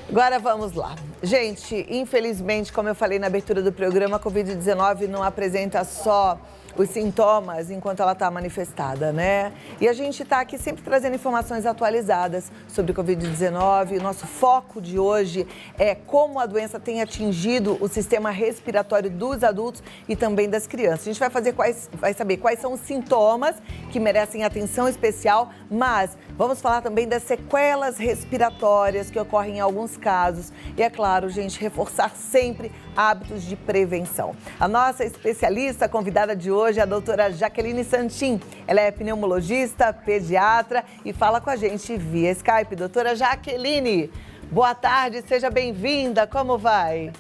Agora vamos lá. Gente, infelizmente, como eu falei na abertura do programa, a Covid-19 não apresenta só os sintomas enquanto ela está manifestada, né? E a gente está aqui sempre trazendo informações atualizadas sobre Covid-19. O nosso foco de hoje é como a doença tem atingido o sistema respiratório dos adultos e também das crianças. A gente vai saber quais são os sintomas que merecem atenção especial, mas vamos falar também das sequelas respiratórias que ocorrem em alguns casos. E é claro, gente, reforçar sempre hábitos de prevenção. A nossa especialista convidada de hoje é a doutora Jaqueline Santin. Ela é pneumologista, pediatra e fala com a gente via Skype. Doutora Jaqueline, boa tarde, seja bem-vinda. Como vai?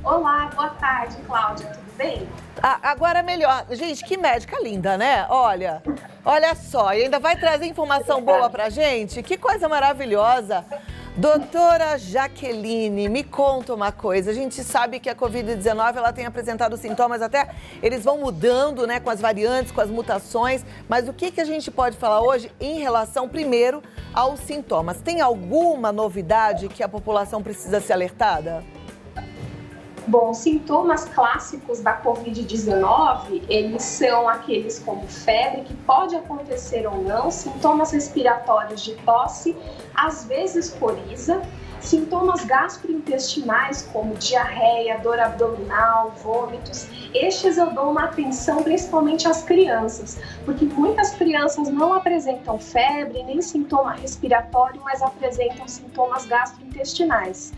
Olá, boa tarde, Cláudia. Tudo bem? Agora melhor. Gente, que médica linda, né? Olha só, e ainda vai trazer informação boa pra gente. Que coisa maravilhosa. Doutora Jaqueline, me conta uma coisa. A gente sabe que a Covid-19 ela tem apresentado sintomas, até eles vão mudando, né, com as variantes, com as mutações. Mas o que a gente pode falar hoje em relação, primeiro, aos sintomas? Tem alguma novidade que a população precisa ser alertada? Bom, sintomas clássicos da Covid-19, eles são aqueles como febre, que pode acontecer ou não, sintomas respiratórios de tosse, às vezes coriza, sintomas gastrointestinais como diarreia, dor abdominal, vômitos. Estes eu dou uma atenção principalmente às crianças, porque muitas crianças não apresentam febre nem sintoma respiratório, mas apresentam sintomas gastrointestinais.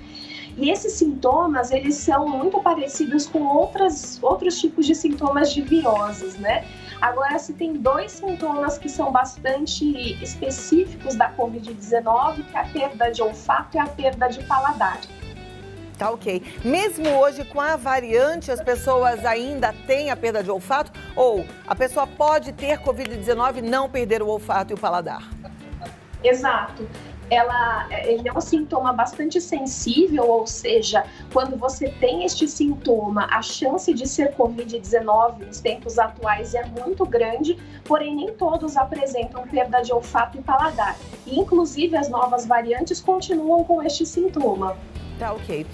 E esses sintomas, eles são muito parecidos com outros tipos de sintomas de viroses, né? Agora, se tem dois sintomas que são bastante específicos da Covid-19, que é a perda de olfato e a perda de paladar. Tá ok. Mesmo hoje com a variante, as pessoas ainda têm a perda de olfato? Ou a pessoa pode ter Covid-19 e não perder o olfato e o paladar? Exato. Ele é um sintoma bastante sensível, ou seja, quando você tem este sintoma, a chance de ser Covid-19 nos tempos atuais é muito grande, porém nem todos apresentam perda de olfato e paladar. E, inclusive, as novas variantes continuam com este sintoma. Tá ok.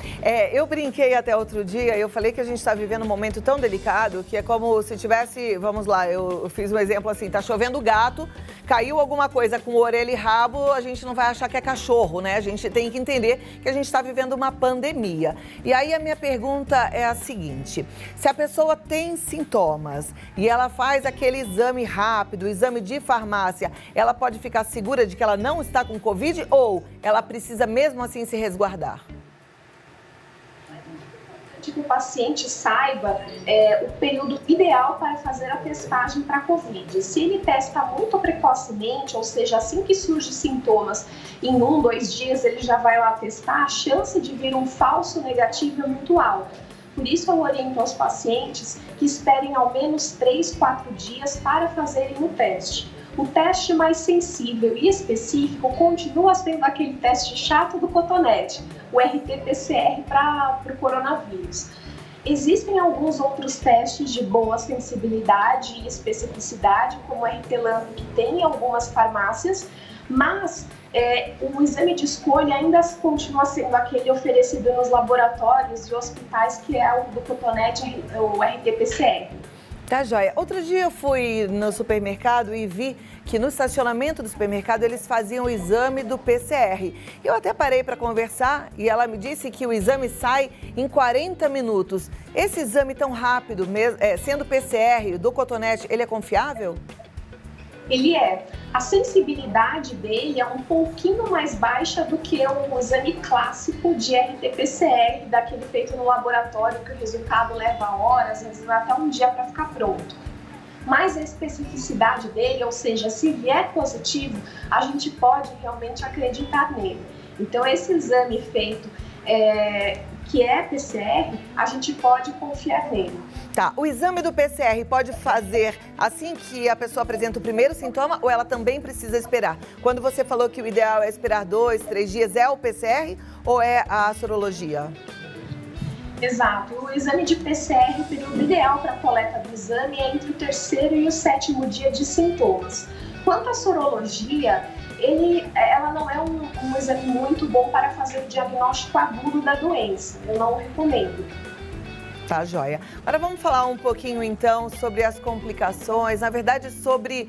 Eu brinquei até outro dia, eu falei que a gente está vivendo um momento tão delicado que é como se tivesse, vamos lá, eu fiz um exemplo assim, tá chovendo gato, caiu alguma coisa com orelha e rabo, a gente não vai achar que é cachorro, né? A gente tem que entender que a gente está vivendo uma pandemia. E aí a minha pergunta é a seguinte, se a pessoa tem sintomas e ela faz aquele exame rápido, exame de farmácia, ela pode ficar segura de que ela não está com Covid ou ela precisa mesmo assim se resguardar? Que o paciente saiba o período ideal para fazer a testagem para a Covid. Se ele testa muito precocemente, ou seja, assim que surgem sintomas, em 1, 2 dias ele já vai lá testar, a chance de vir um falso negativo é muito alta. Por isso eu oriento aos pacientes que esperem ao menos 3, 4 dias para fazerem o teste. O teste mais sensível e específico continua sendo aquele teste chato do cotonete, o RT-PCR para o coronavírus. Existem alguns outros testes de boa sensibilidade e especificidade, como o RT-LAMP, que tem em algumas farmácias, mas o exame de escolha ainda continua sendo aquele oferecido nos laboratórios e hospitais, que é o do cotonete, o RT-PCR. Tá joia. Outro dia eu fui no supermercado e vi que no estacionamento do supermercado eles faziam o exame do PCR. Eu até parei para conversar e ela me disse que o exame sai em 40 minutos. Esse exame tão rápido, sendo PCR do cotonete, ele é confiável? Ele é. A sensibilidade dele é um pouquinho mais baixa do que o exame clássico de RT-PCR, daquele feito no laboratório, que o resultado leva horas, às vezes até um dia para ficar pronto. Mas a especificidade dele, ou seja, se vier positivo, a gente pode realmente acreditar nele. Então, esse exame feito, que é PCR, a gente pode confiar nele. Tá, o exame do PCR pode fazer assim que a pessoa apresenta o primeiro sintoma ou ela também precisa esperar? Quando você falou que o ideal é esperar 2, 3 dias, é o PCR ou é a sorologia? Exato. O exame de PCR, o período ideal para a coleta do exame é entre o 3º e o 7º dia de sintomas. Quanto à sorologia, ela não é um exame muito bom para fazer o diagnóstico agudo da doença. Eu não recomendo. Tá, joia. Agora vamos falar um pouquinho, então, sobre as complicações, na verdade, sobre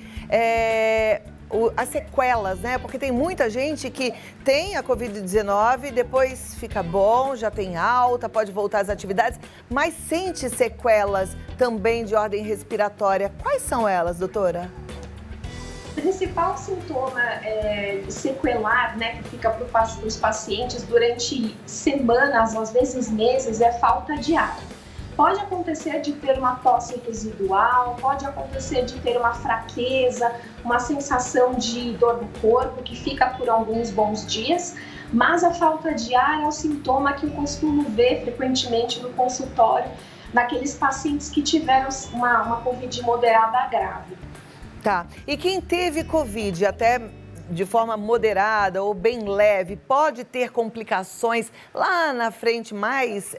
as sequelas, né? Porque tem muita gente que tem a Covid-19, depois fica bom, já tem alta, pode voltar às atividades, mas sente sequelas também de ordem respiratória. Quais são elas, doutora? O principal sintoma sequelar, né, que fica para os pacientes durante semanas, às vezes meses, é falta de ar. Pode acontecer de ter uma tosse residual, pode acontecer de ter uma fraqueza, uma sensação de dor no corpo que fica por alguns bons dias, mas a falta de ar é o sintoma que eu costumo ver frequentemente no consultório naqueles pacientes que tiveram uma Covid moderada a grave. Tá. E quem teve Covid até de forma moderada ou bem leve, pode ter complicações lá na frente mais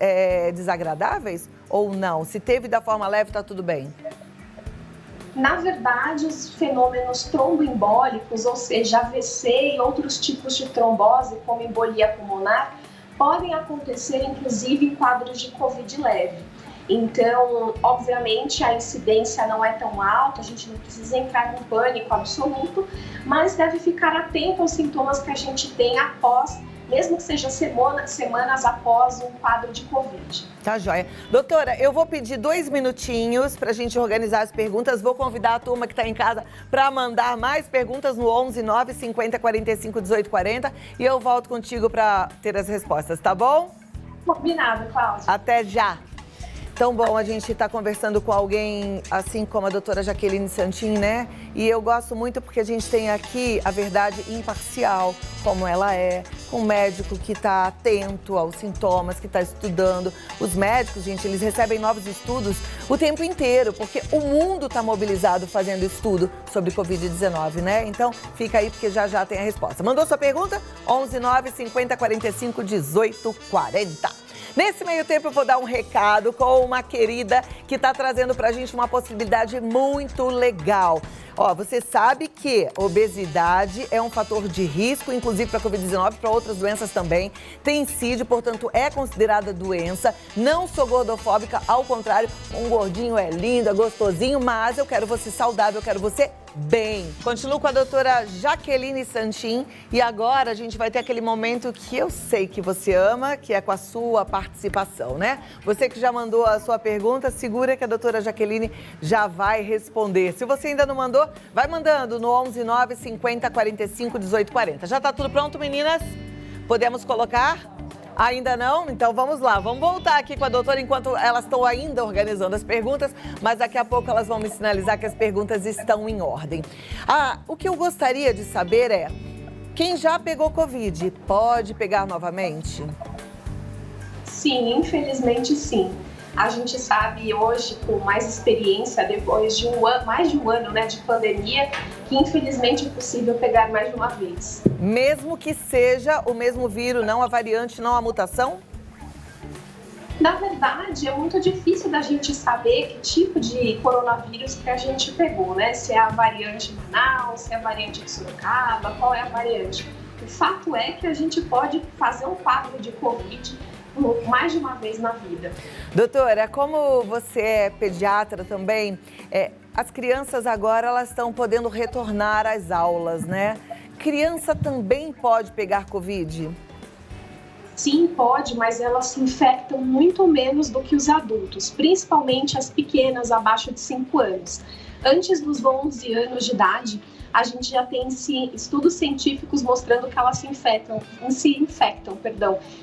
desagradáveis ou não? Se teve da forma leve, tá tudo bem? Na verdade, os fenômenos tromboembólicos, ou seja, AVC e outros tipos de trombose, como embolia pulmonar, podem acontecer inclusive em quadros de Covid leve. Então, obviamente, a incidência não é tão alta, a gente não precisa entrar em pânico absoluto, mas deve ficar atento aos sintomas que a gente tem após, mesmo que seja semanas após um quadro de Covid. Tá joia. Doutora, eu vou pedir 2 minutinhos para a gente organizar as perguntas. Vou convidar a turma que está em casa para mandar mais perguntas no 11 9 50 45 18 40 e eu volto contigo para ter as respostas, tá bom? Combinado, Cláudia. Até já. Tão bom a gente estar conversando com alguém assim como a doutora Jaqueline Santin, né? E eu gosto muito porque a gente tem aqui a verdade imparcial, como ela é, com um médico que está atento aos sintomas, que está estudando. Os médicos, gente, eles recebem novos estudos o tempo inteiro, porque o mundo está mobilizado fazendo estudo sobre Covid-19, né? Então, fica aí porque já tem a resposta. Mandou sua pergunta? 11 9 50 45 18 40. Nesse meio tempo eu vou dar um recado com uma querida que está trazendo pra gente uma possibilidade muito legal. Ó, você sabe que obesidade é um fator de risco, inclusive para a Covid-19, para outras doenças também. Tem incídio, portanto, é considerada doença. Não sou gordofóbica, ao contrário, um gordinho é lindo, é gostosinho, mas eu quero você saudável, eu quero você bem. Continuo com a doutora Jaqueline Santin e agora a gente vai ter aquele momento que eu sei que você ama, que é com a sua participação, né? Você que já mandou a sua pergunta, segura que a doutora Jaqueline já vai responder. Se você ainda não mandou, vai mandando no 11 9 50 45 18 40. Já tá tudo pronto, meninas? Podemos colocar? Ainda não? Então vamos lá, vamos voltar aqui com a doutora enquanto elas estão ainda organizando as perguntas, mas daqui a pouco elas vão me sinalizar que as perguntas estão em ordem. O que eu gostaria de saber é, quem já pegou Covid pode pegar novamente? Sim, infelizmente sim. A gente sabe hoje, com mais experiência, depois de mais de um ano, né, de pandemia, que infelizmente é possível pegar mais de uma vez. Mesmo que seja o mesmo vírus, não a variante, não a mutação? Na verdade, é muito difícil da gente saber que tipo de coronavírus que a gente pegou, né? Se é a variante Manaus, se é a variante de Sorocaba, qual é a variante. O fato é que a gente pode fazer um quadro de Covid mais de uma vez na vida. Doutora, como você é pediatra também, as crianças agora elas estão podendo retornar às aulas, né? Criança também pode pegar Covid? Sim, pode, mas elas se infectam muito menos do que os adultos, principalmente as pequenas, abaixo de 5 anos. Antes dos 11 anos de idade, a gente já tem estudos científicos mostrando que elas se infectam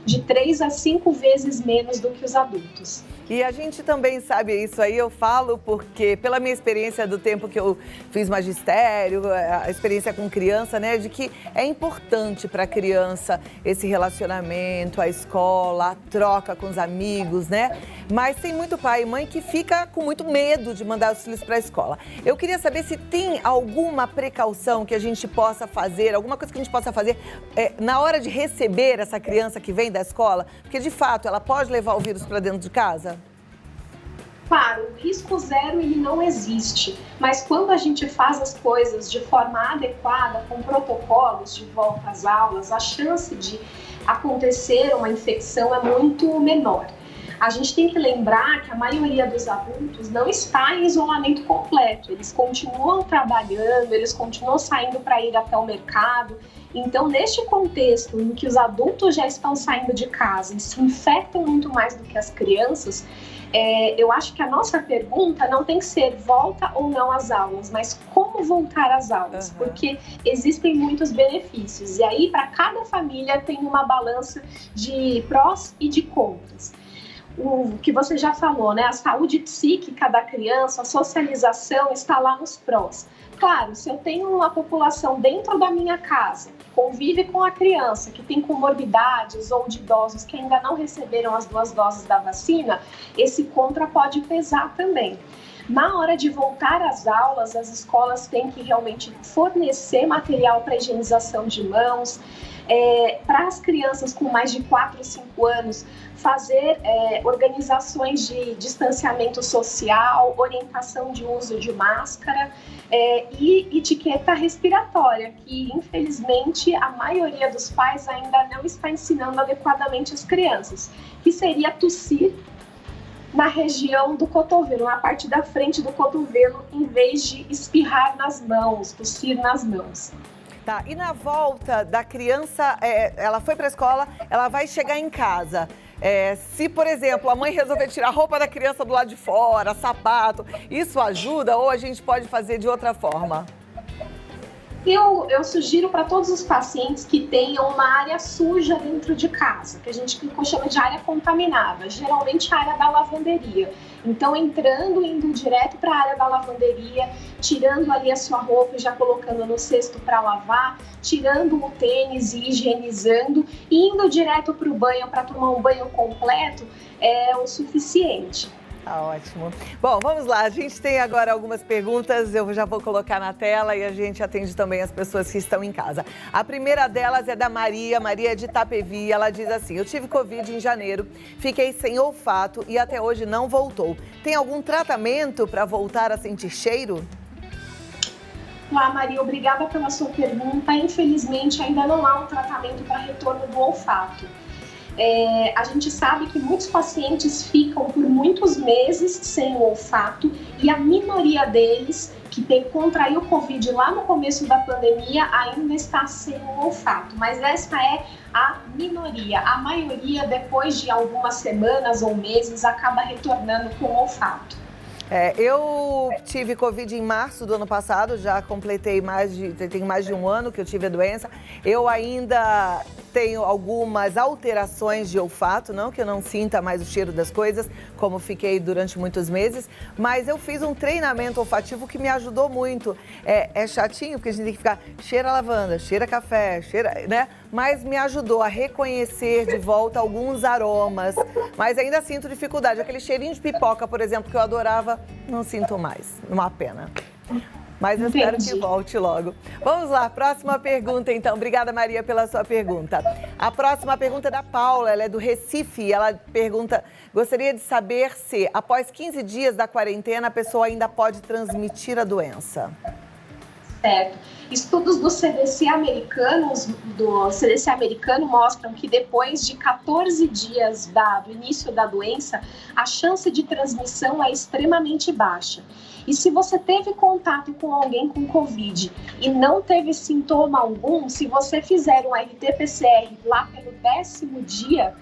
de 3 a 5 vezes menos do que os adultos. E a gente também sabe isso aí, eu falo porque pela minha experiência do tempo que eu fiz magistério, a experiência com criança, né, de que é importante para a criança esse relacionamento, a escola, a troca com os amigos, né? Mas tem muito pai e mãe que fica com muito medo de mandar os filhos para a escola. Eu queria saber se tem alguma precaução que a gente possa fazer, alguma coisa que a gente possa fazer na hora de receber essa criança que vem da escola, porque de fato ela pode levar o vírus para dentro de casa? Claro, o risco zero ele não existe, mas quando a gente faz as coisas de forma adequada, com protocolos de volta às aulas, a chance de acontecer uma infecção é muito menor. A gente tem que lembrar que a maioria dos adultos não está em isolamento completo, eles continuam trabalhando, eles continuam saindo para ir até o mercado. Então, neste contexto em que os adultos já estão saindo de casa e se infectam muito mais do que as crianças, eu acho que a nossa pergunta não tem que ser volta ou não às aulas, mas como voltar às aulas, porque existem muitos benefícios. E aí, para cada família, tem uma balança de prós e de contras. O que você já falou, né? A saúde psíquica da criança, a socialização está lá nos prós. Claro, se eu tenho uma população dentro da minha casa, que convive com a criança, que tem comorbidades ou de idosos que ainda não receberam as 2 doses da vacina, esse contra pode pesar também. Na hora de voltar às aulas, as escolas têm que realmente fornecer material para higienização de mãos. Para as crianças com mais de 4 ou 5 anos, fazer organizações de distanciamento social, orientação de uso de máscara e etiqueta respiratória, que infelizmente a maioria dos pais ainda não está ensinando adequadamente as crianças, que seria tossir na região do cotovelo, na parte da frente do cotovelo, em vez de espirrar nas mãos, tossir nas mãos. Tá, e na volta da criança, ela foi para a escola, ela vai chegar em casa. Se, por exemplo, a mãe resolver tirar a roupa da criança do lado de fora, sapato, isso ajuda ou a gente pode fazer de outra forma? Eu sugiro para todos os pacientes que tenham uma área suja dentro de casa, que a gente chama de área contaminada, geralmente a área da lavanderia. Então, indo direto para a área da lavanderia, tirando ali a sua roupa e já colocando no cesto para lavar, tirando o tênis e higienizando, e indo direto para o banho para tomar um banho completo é o suficiente. Tá ótimo. Bom, vamos lá. A gente tem agora algumas perguntas, eu já vou colocar na tela e a gente atende também as pessoas que estão em casa. A primeira delas é da Maria é de Itapevi. Ela diz assim: eu tive Covid em janeiro, fiquei sem olfato e até hoje não voltou. Tem algum tratamento para voltar a sentir cheiro? Olá, Maria, obrigada pela sua pergunta. Infelizmente, ainda não há um tratamento para retorno do olfato. A gente sabe que muitos pacientes ficam por muitos meses sem o olfato e a minoria deles que contraiu o Covid lá no começo da pandemia ainda está sem o olfato, mas essa é a minoria. A maioria, depois de algumas semanas ou meses, acaba retornando com o olfato. Eu tive Covid em março do ano passado, já completei tem mais de um ano que eu tive a doença. Eu ainda tenho algumas alterações de olfato, não que eu não sinta mais o cheiro das coisas, como fiquei durante muitos meses, mas eu fiz um treinamento olfativo que me ajudou muito. É chatinho, porque a gente tem que ficar cheira lavanda, cheira café, cheira, né? Mas me ajudou a reconhecer de volta alguns aromas, mas ainda sinto dificuldade. Aquele cheirinho de pipoca, por exemplo, que eu adorava, não sinto mais. Uma pena. Mas eu espero que volte logo. Vamos lá, próxima pergunta então. Obrigada, Maria, pela sua pergunta. A próxima pergunta é da Paula, ela é do Recife. Ela pergunta, gostaria de saber se após 15 dias da quarentena a pessoa ainda pode transmitir a doença. Certo. Estudos do CDC americano mostram que depois de 14 dias do início da doença, a chance de transmissão é extremamente baixa. E se você teve contato com alguém com Covid e não teve sintoma algum, se você fizer um RT-PCR lá pelo 10º dia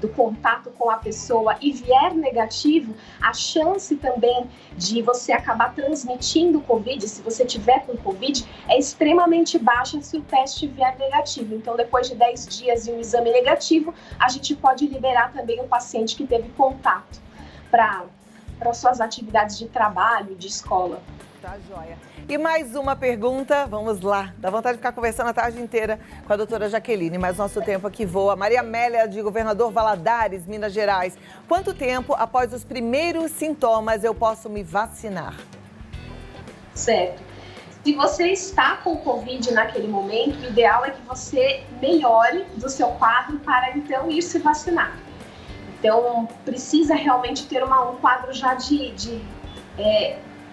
do contato com a pessoa e vier negativo, a chance também de você acabar transmitindo Covid, se você tiver com Covid, é extremamente baixa se o teste vier negativo. Então, depois de 10 dias e um exame negativo, a gente pode liberar também o paciente que teve contato para suas atividades de trabalho, de escola. Tá joia. E mais uma pergunta, vamos lá. Dá vontade de ficar conversando a tarde inteira com a doutora Jaqueline, mas nosso tempo aqui voa. Maria Amélia, de Governador Valadares, Minas Gerais. Quanto tempo após os primeiros sintomas eu posso me vacinar? Certo. Se você está com Covid naquele momento, o ideal é que você melhore do seu quadro para então ir se vacinar. Então, precisa realmente ter um quadro já de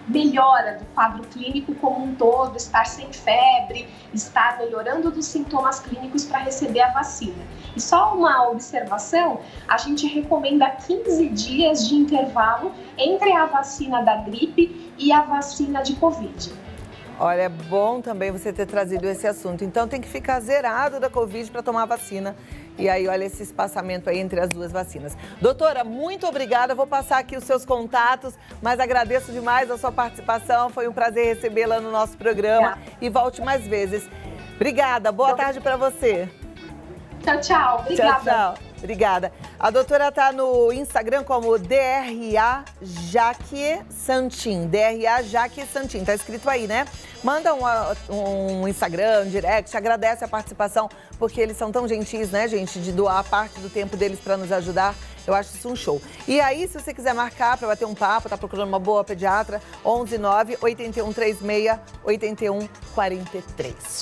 melhora do quadro clínico como um todo, estar sem febre, estar melhorando dos sintomas clínicos para receber a vacina. E só uma observação, a gente recomenda 15 dias de intervalo entre a vacina da gripe e a vacina de Covid. Olha, é bom também você ter trazido esse assunto. Então tem que ficar zerado da Covid para tomar a vacina. E aí, olha esse espaçamento aí entre as duas vacinas. Doutora, muito obrigada. Vou passar aqui os seus contatos, mas agradeço demais a sua participação. Foi um prazer recebê-la no nosso programa. E volte mais vezes. Obrigada. Boa tarde para você. Tchau, tchau. Obrigada. Tchau, tchau. Obrigada. A doutora está no Instagram como DRA Jaque Santin. DRA Jaque Santin. Está escrito aí, né? Manda um Instagram, um direct, agradece a participação, porque eles são tão gentis, né, gente, de doar parte do tempo deles para nos ajudar. Eu acho isso um show. E aí, se você quiser marcar para bater um papo, tá procurando uma boa pediatra, 11 9 81 36 81 43.